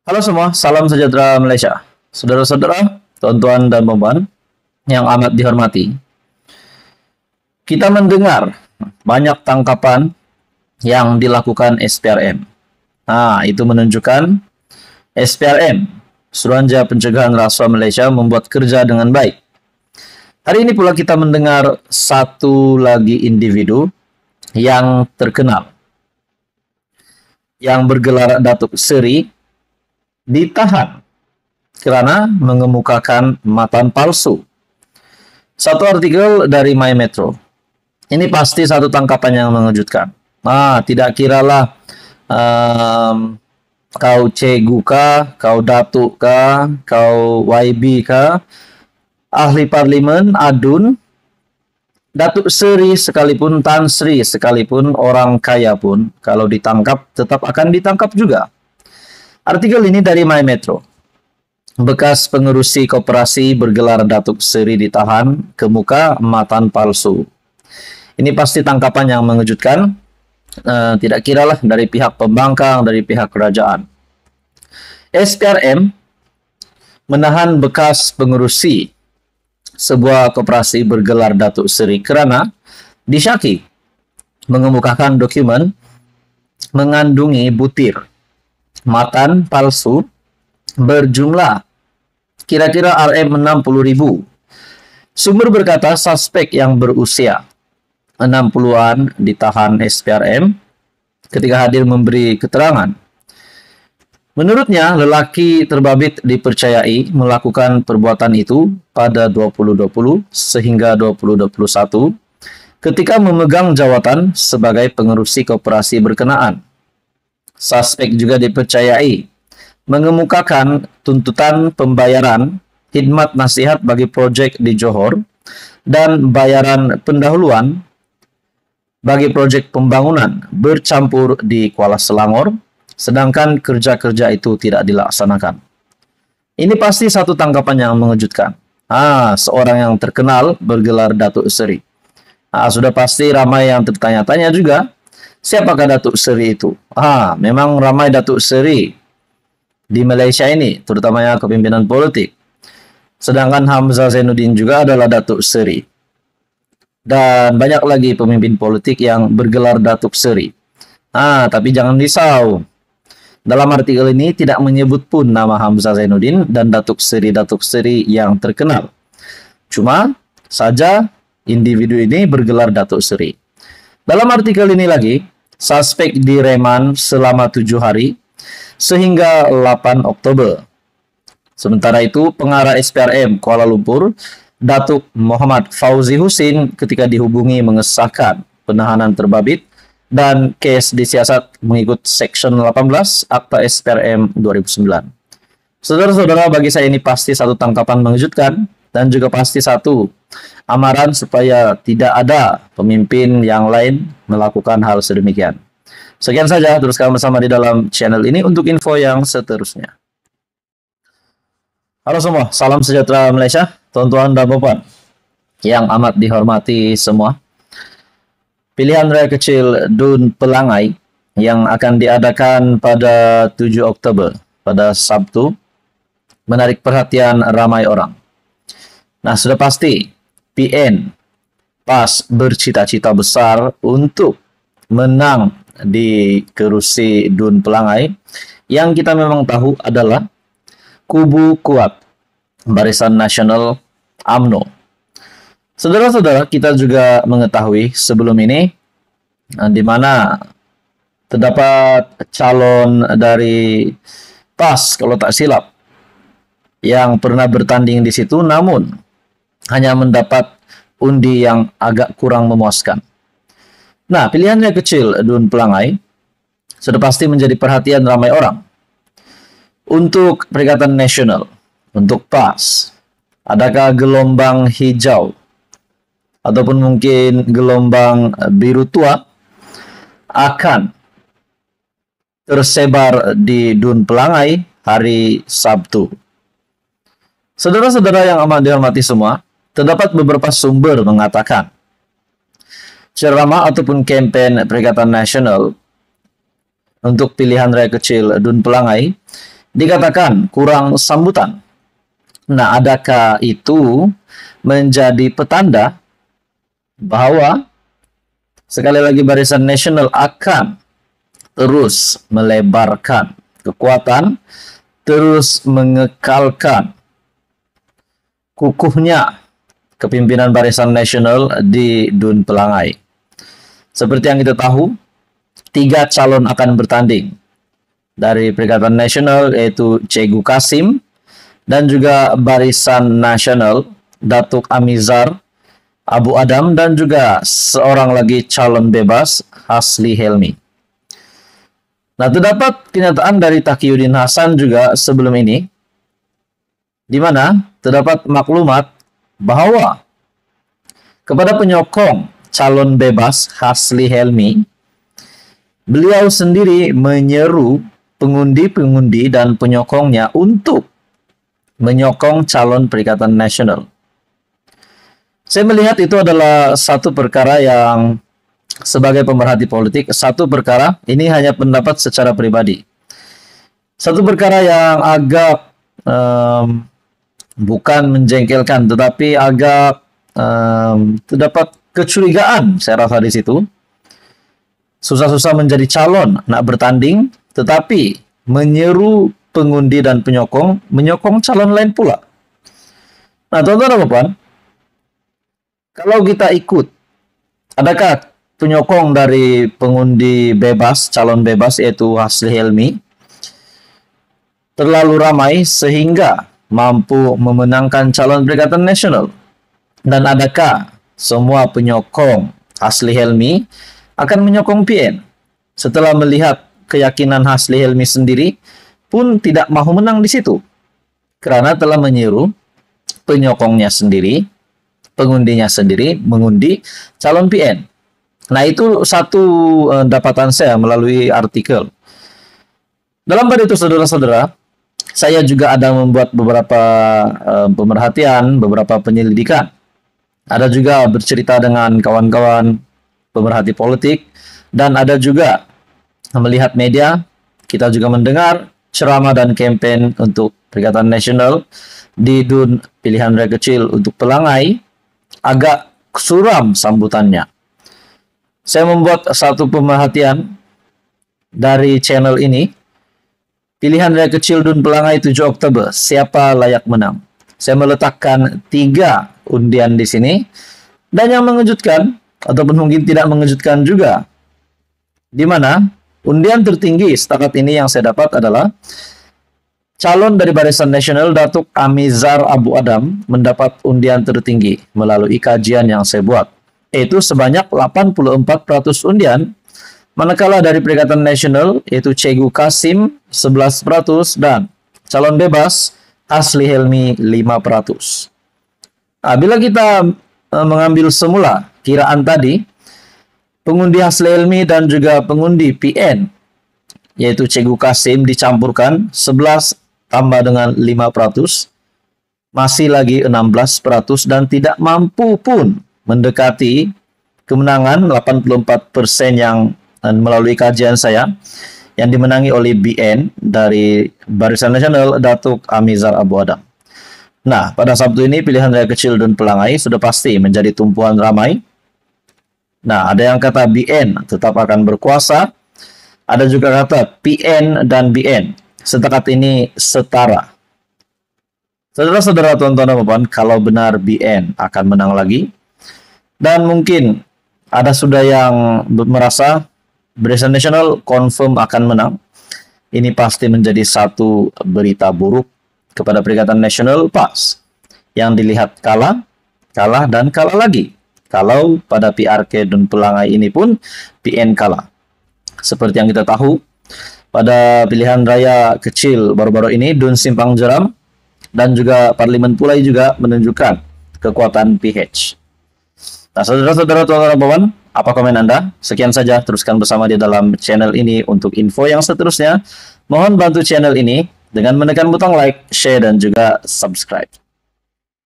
Halo semua, salam sejahtera Malaysia. Saudara-saudara, tuan-tuan dan puan yang amat dihormati. Kita mendengar banyak tangkapan yang dilakukan SPRM. Nah, itu menunjukkan SPRM, Suruhanjaya Pencegahan Rasuah Malaysia, membuat kerja dengan baik. Hari ini pula kita mendengar satu lagi individu yang terkenal, yang bergelar Datuk Seri, ditahan karena mengemukakan matan palsu. Satu artikel dari My Metro. Ini pasti satu tangkapan yang mengejutkan. Tidak kiralah kau Cegu kah, kau Datuk kah, kau YB kah, ahli parlimen, adun, Datuk Seri sekalipun, Tan Sri sekalipun, orang kaya pun, kalau ditangkap tetap akan ditangkap juga. Artikel ini dari My Metro. Bekas pengerusi koperasi bergelar Datuk Seri ditahan, kemuka matan palsu. Ini pasti tangkapan yang mengejutkan. Tidak kiralah dari pihak pembangkang, dari pihak kerajaan. SPRM menahan bekas pengerusi sebuah koperasi bergelar Datuk Seri kerana disyaki mengemukakan dokumen mengandungi butir matan palsu berjumlah kira-kira RM60.000. Sumber berkata suspek yang berusia 60-an ditahan SPRM ketika hadir memberi keterangan. Menurutnya, lelaki terbabit dipercayai melakukan perbuatan itu pada 2020 sehingga 2021 ketika memegang jawatan sebagai pengerusi koperasi berkenaan. Suspek juga dipercayai mengemukakan tuntutan pembayaran khidmat nasihat bagi projek di Johor dan bayaran pendahuluan bagi projek pembangunan bercampur di Kuala Selangor, sedangkan kerja-kerja itu tidak dilaksanakan. Ini pasti satu tangkapan yang mengejutkan. Seorang yang terkenal bergelar Datuk Seri. Sudah pasti ramai yang tertanya-tanya juga, siapakah Datuk Seri itu? Memang ramai Datuk Seri di Malaysia ini, terutamanya kepimpinan politik. Sedangkan Hamzah Zainuddin juga adalah Datuk Seri. Dan banyak lagi pemimpin politik yang bergelar Datuk Seri. Tapi jangan risau. Dalam artikel ini tidak menyebut pun nama Hamzah Zainuddin dan Datuk Seri yang terkenal. Cuma saja individu ini bergelar Datuk Seri. Dalam artikel ini lagi, suspek direman selama 7 hari sehingga 8 Oktober. Sementara itu, pengarah SPRM Kuala Lumpur, Datuk Muhammad Fauzi Husin, ketika dihubungi mengesahkan penahanan terbabit dan kes disiasat mengikut Seksyen 18 Akta SPRM 2009. Saudara-saudara, bagi saya ini pasti satu tangkapan mengejutkan dan juga pasti satu amaran supaya tidak ada pemimpin yang lain melakukan hal sedemikian. Sekian saja, teruskan bersama di dalam channel ini untuk info yang seterusnya. Halo semua, salam sejahtera Malaysia, tuan-tuan dan puan yang amat dihormati semua. Pilihan raya kecil Dun Pelangai yang akan diadakan pada 7 Oktober, pada Sabtu, menarik perhatian ramai orang. Sudah pasti PN PAS bercita-cita besar untuk menang di kerusi Dun Pelangai, yang kita memang tahu adalah kubu kuat Barisan Nasional UMNO. Saudara-saudara, kita juga mengetahui sebelum ini di mana terdapat calon dari PAS kalau tak silap yang pernah bertanding di situ, namun hanya mendapat undi yang agak kurang memuaskan. Pilihannya kecil Dun Pelangai sudah pasti menjadi perhatian ramai orang. Untuk Perikatan Nasional, untuk PAS, adakah gelombang hijau ataupun mungkin gelombang biru tua akan tersebar di Dun Pelangai hari Sabtu? Saudara-saudara yang amat dihormati semua, terdapat beberapa sumber mengatakan ceramah ataupun kampanye Perikatan Nasional untuk pilihan raya kecil Dun Pelangai dikatakan kurang sambutan. Nah, adakah itu menjadi petanda bahwa sekali lagi Barisan Nasional akan terus melebarkan kekuatan, terus mengekalkan kukuhnya kepimpinan Barisan Nasional di Dun Pelangai? Seperti yang kita tahu, 3 calon akan bertanding dari Perikatan Nasional, yaitu Cegu Kasim dan juga Barisan Nasional Datuk Amizar Abu Adam, dan juga seorang lagi calon bebas, Hasli Helmi. Nah, terdapat kenyataan dari Taqiyuddin Hasan juga sebelum ini, di mana terdapat maklumat bahwa kepada penyokong calon bebas Hasli Helmi, beliau sendiri menyeru pengundi-pengundi dan penyokongnya untuk menyokong calon Perikatan Nasional. Saya melihat itu adalah satu perkara yang sebagai pemerhati politik, satu perkara ini hanya pendapat secara pribadi. Satu perkara yang agak bukan menjengkelkan, tetapi agak terdapat kecurigaan saya rasa di situ. Susah-susah menjadi calon, nak bertanding, tetapi menyeru pengundi dan penyokong menyokong calon lain pula. Nah, tuan-tuan dan puan, kalau kita ikut, adakah penyokong dari pengundi bebas, calon bebas yaitu Hasli Helmi, terlalu ramai sehingga mampu memenangkan calon Perikatan Nasional? Dan adakah semua penyokong Hasli Helmi akan menyokong PN setelah melihat keyakinan Hasli Helmi sendiri pun tidak mahu menang di situ karena telah menyeru penyokongnya sendiri, pengundinya sendiri mengundi calon PN. Nah, itu satu dapatan saya melalui artikel. Dalam pada itu, saudara-saudara, saya juga ada membuat beberapa pemerhatian, beberapa penyelidikan. Ada juga bercerita dengan kawan-kawan pemerhati politik, dan ada juga melihat media. Kita juga mendengar ceramah dan kampanye untuk Perikatan Nasional di Dun pilihan raya kecil untuk Pelangai. Agak suram sambutannya. Saya membuat satu pemerhatian dari channel ini. Pilihan raya kecil Dun Pelangai 7 Oktober, siapa layak menang? Saya meletakkan 3 undian di sini. Dan yang mengejutkan, ataupun mungkin tidak mengejutkan juga, di mana undian tertinggi setakat ini yang saya dapat adalah calon dari Barisan Nasional Datuk Amizar Abu Adam mendapat undian tertinggi melalui kajian yang saya buat, yaitu sebanyak 84% undian, manakala dari Perikatan Nasional yaitu Cegu Kasim 11% dan calon bebas Hasli Helmi 5%. Nah, bila kita mengambil semula kiraan tadi, pengundi Hasli Helmi dan juga pengundi PN yaitu Cegu Kasim dicampurkan 11 tambah dengan 5%, masih lagi 16% dan tidak mampu pun mendekati kemenangan 84% yang melalui kajian saya yang dimenangi oleh BN dari Barisan Nasional Datuk Amizar Abu Adam. Nah, pada Sabtu ini pilihan raya kecil Dun Pelangai sudah pasti menjadi tumpuan ramai. Nah, ada yang kata BN tetap akan berkuasa, ada juga kata PN dan BN setakat ini setara. Saudara-saudara, tuan-tuan dan puan, kalau benar BN akan menang lagi, dan mungkin ada sudah yang merasa Barisan Nasional confirm akan menang, ini pasti menjadi satu berita buruk kepada Perikatan Nasional PAS yang dilihat kalah, dan kalah lagi. Kalau pada PRK Dun Pelangai ini pun PN kalah. Seperti yang kita tahu, pada pilihan raya kecil baru-baru ini, Dun Simpang Jeram dan juga Parlimen Pulai juga menunjukkan kekuatan PH. Nah, saudara-saudara, tuan-tuan dan puan, apa komen Anda? Sekian saja, teruskan bersama di dalam channel ini untuk info yang seterusnya. Mohon bantu channel ini dengan menekan butang like, share, dan juga subscribe.